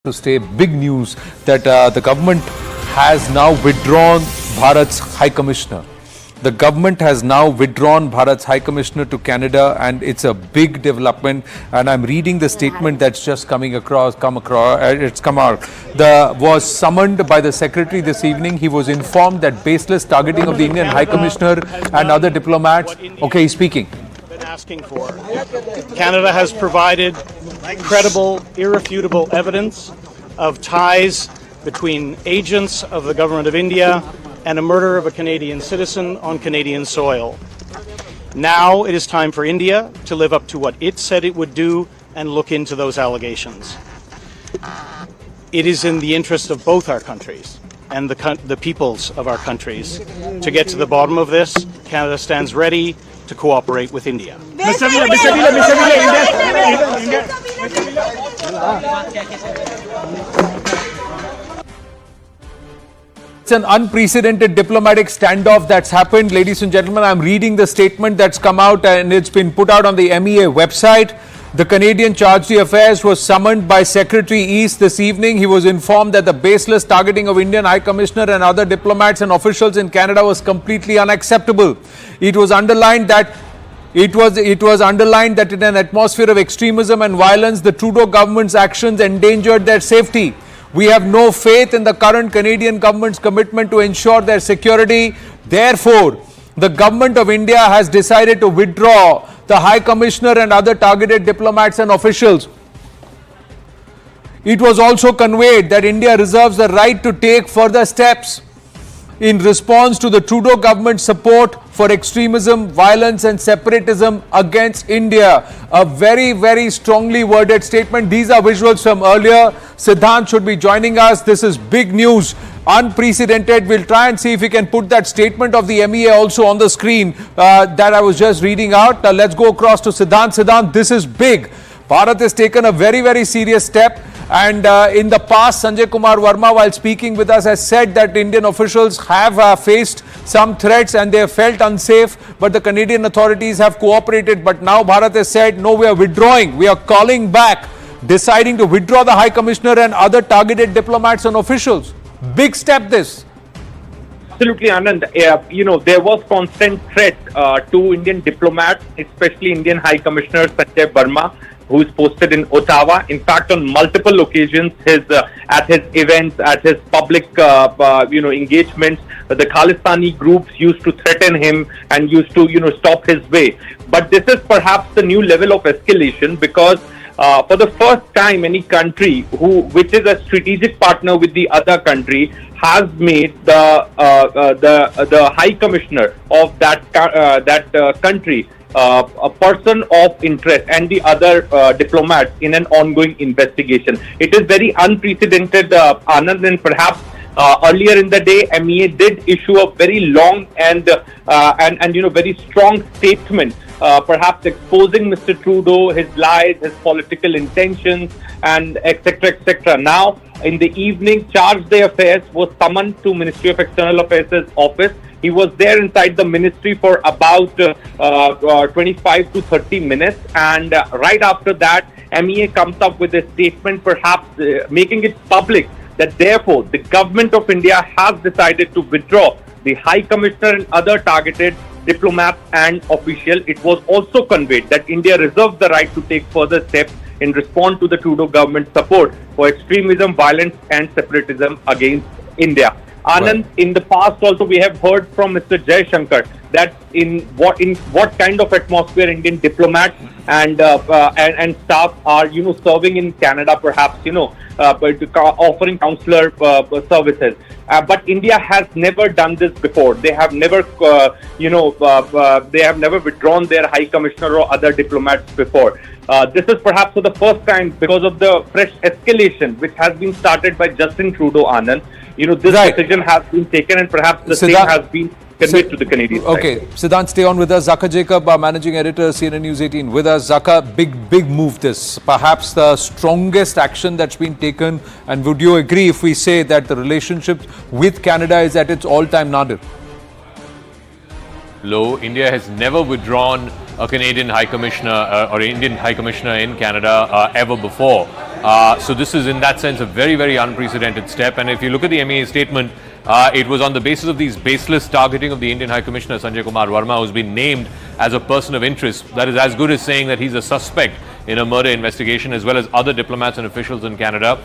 To stay, big news that the government has now withdrawn Bharat's High Commissioner. The government has now withdrawn Bharat's High Commissioner to Canada, and it's a big development. And I'm reading the statement that's just come out. Was summoned by the Secretary this evening. He was informed that baseless targeting of the Indian High Commissioner and other diplomats. Okay, he's speaking. Asking for. Canada has provided credible, irrefutable evidence of ties between agents of the government of India and a murder of a Canadian citizen on Canadian soil. Now it is time for India to live up to what it said it would do and look into those allegations. It is in the interest of both our countries and the peoples of our countries to get to the bottom of this. Canada stands ready to cooperate with India. It's an unprecedented diplomatic standoff that's happened. Ladies and gentlemen, I'm reading the statement that's come out and it's been put out on the MEA website. The Canadian Charge d'Affaires was summoned by Secretary East this evening. He was informed that the baseless targeting of Indian High Commissioner and other diplomats and officials in Canada was completely unacceptable. It was underlined that in an atmosphere of extremism and violence, the Trudeau government's actions endangered their safety. We have no faith in the current Canadian government's commitment to ensure their security. Therefore, the government of India has decided to withdraw the High Commissioner and other targeted diplomats and officials. It was also conveyed that India reserves the right to take further steps in response to the Trudeau government's support for extremism, violence and separatism against India. A very, very strongly worded statement. These are visuals from earlier. Siddhant should be joining us. This is big news, unprecedented. We'll try and see if we can put that statement of the MEA also on the screen that I was just reading out. Let's go across to Siddhant. Siddhant, this is big. Bharat has taken a very, very serious step. And in the past, Sanjay Kumar Verma, while speaking with us, has said that Indian officials have faced some threats and they have felt unsafe, but the Canadian authorities have cooperated. But now Bharat has said, no, we are withdrawing. We are calling back, deciding to withdraw the High Commissioner and other targeted diplomats and officials. Big step this. Absolutely, Anand. There was constant threat to Indian diplomats, especially Indian High Commissioner Sanjay Verma, who is posted in Ottawa. In fact, on multiple occasions, at his events, at his public, engagements, the Khalistani groups used to threaten him and used to, stop his way. But this is perhaps the new level of escalation because for the first time, any country which is a strategic partner with the other country has made the High Commissioner of that country a person of interest and the other diplomats in an ongoing investigation. It is very unprecedented, Anand, and perhaps earlier in the day, MEA did issue a very long and very strong statement, perhaps exposing Mr. Trudeau, his lies, his political intentions, and etc. etc. Now, in the evening, Charge d'Affaires was summoned to Ministry of External Affairs' office. He was there inside the ministry for about 25 to 30 minutes. And right after that, MEA comes up with a statement, perhaps making it public that therefore the government of India has decided to withdraw the High Commissioner and other targeted diplomats and officials. It was also conveyed that India reserves the right to take further steps in response to the Trudeau government support for extremism, violence and separatism against India. Anand, in the past also we have heard from Mr. Jaishankar that in what kind of atmosphere Indian diplomats and staff are serving in Canada, perhaps offering consular services. But India has never done this before. They have never withdrawn their High Commissioner or other diplomats before. This is perhaps for the first time because of the fresh escalation which has been started by Justin Trudeau, Anand. This decision has been taken and perhaps the same has been conveyed to the Canadian side. Okay, Siddhant, stay on with us. Zaka Jacob, our managing editor, CNN News 18 with us. Zaka, big move this. Perhaps the strongest action that's been taken. And would you agree if we say that the relationship with Canada is at its all-time nadir? low. India has never withdrawn a Canadian High Commissioner or Indian High Commissioner in Canada ever before. So this is in that sense a very, very unprecedented step. And if you look at the MEA statement, it was on the basis of these baseless targeting of the Indian High Commissioner Sanjay Kumar Verma, who's been named as a person of interest. That is as good as saying that he's a suspect in a murder investigation, as well as other diplomats and officials in Canada.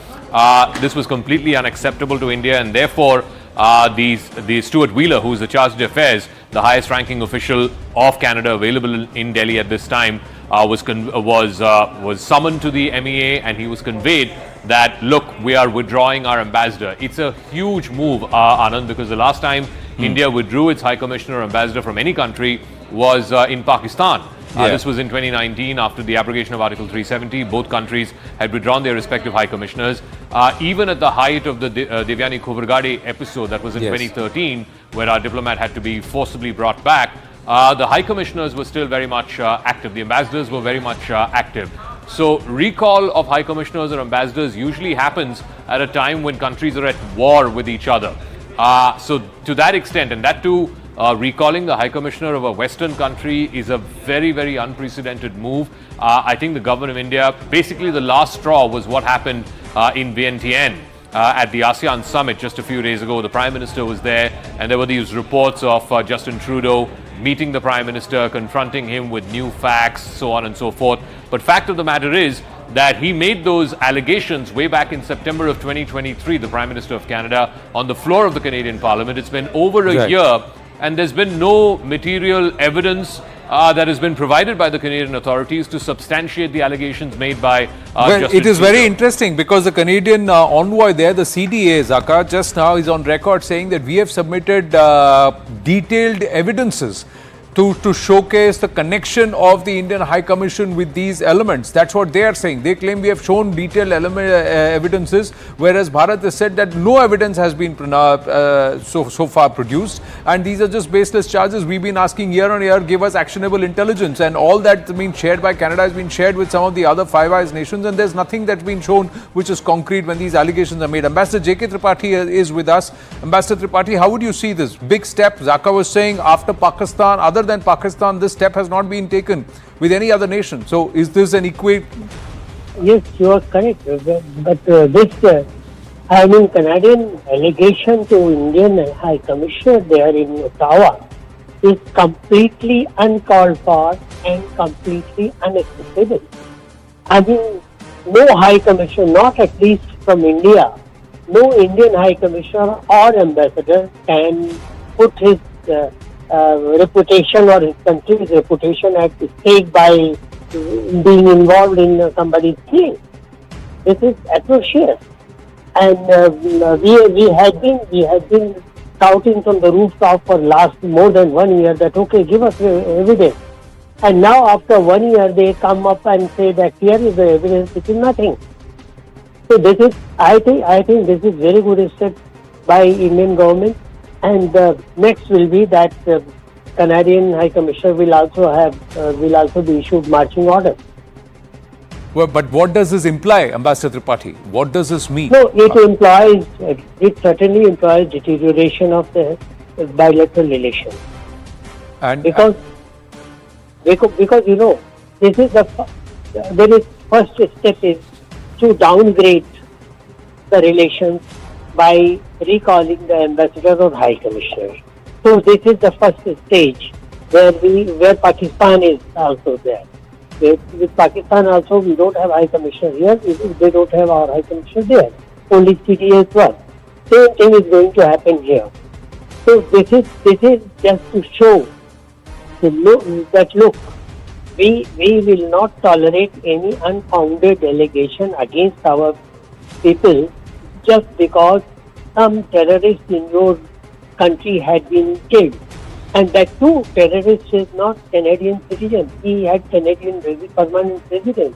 This was completely unacceptable to India, and therefore the Stuart Wheeler, who is the Charge d'Affaires, the highest ranking official of Canada available in Delhi at this time, was summoned to the MEA, and he was conveyed that, look, we are withdrawing our ambassador. It's a huge move, Anand, because the last time India withdrew its High Commissioner or ambassador from any country was in Pakistan. This was in 2019 after the abrogation of Article 370. Both countries had withdrawn their respective High Commissioners. Even at the height of the Devyani Khobrgade episode, that was in 2013, where our diplomat had to be forcibly brought back, the High Commissioners were still very much active. The ambassadors were very much active. So recall of High Commissioners or ambassadors usually happens at a time when countries are at war with each other. So to that extent, and that too, recalling the High Commissioner of a Western country is a very, very unprecedented move. I think the government of India, basically the last straw was what happened in Vientiane at the ASEAN summit just a few days ago. The Prime Minister was there, and there were these reports of Justin Trudeau meeting the Prime Minister, confronting him with new facts, so on and so forth. But fact of the matter is that he made those allegations way back in September of 2023, the Prime Minister of Canada, on the floor of the Canadian Parliament. It's been over a year, and there's been no material evidence that has been provided by the Canadian authorities to substantiate the allegations made by Justin it is Trudeau. very interesting because the Canadian envoy there, the CDA, Zaka, just now is on record saying that we have submitted detailed evidences to showcase the connection of the Indian High Commission with these elements. That's what they are saying. They claim we have shown detailed evidences, whereas Bharat has said that no evidence has been so far produced, and these are just baseless charges. We've been asking year on year, give us actionable intelligence, and all that's been shared by Canada has been shared with some of the other Five Eyes nations, and there's nothing that's been shown which is concrete when these allegations are made. Ambassador J.K. Tripathi is with us. Ambassador Tripathi, how would you see this big step? Zaka was saying after Pakistan, other than Pakistan, this step has not been taken with any other nation. So is this an Yes, you are correct. But this, Canadian allegation to Indian High Commissioner there in Ottawa is completely uncalled for and completely unacceptable. No High Commissioner, not at least from India, no Indian High Commissioner or ambassador can put his reputation or his country's reputation at stake by being involved in somebody's case. This is atrocious, and we had been shouting from the rooftop for last more than 1 year that okay, give us evidence, and now after 1 year they come up and say that here is the evidence, which is nothing. So this is, I think this is very good step by Indian government. And next will be that Canadian High Commissioner will also be issued marching orders. Well, but what does this imply, Ambassador Tripathi? What does this mean? No, it certainly implies deterioration of the bilateral relations. And because this is the first step is to downgrade the relations by recalling the ambassador or high commissioner. So this is the first stage where Pakistan is also there. With Pakistan also, we don't have high commissioner here. They don't have our high commissioner there. Only CDA as well. Same thing is going to happen here. So this is just to show that look, we will not tolerate any unfounded allegation against our people just because some terrorist in your country had been killed. And that too, terrorist is not Canadian citizen. He had Canadian permanent residence.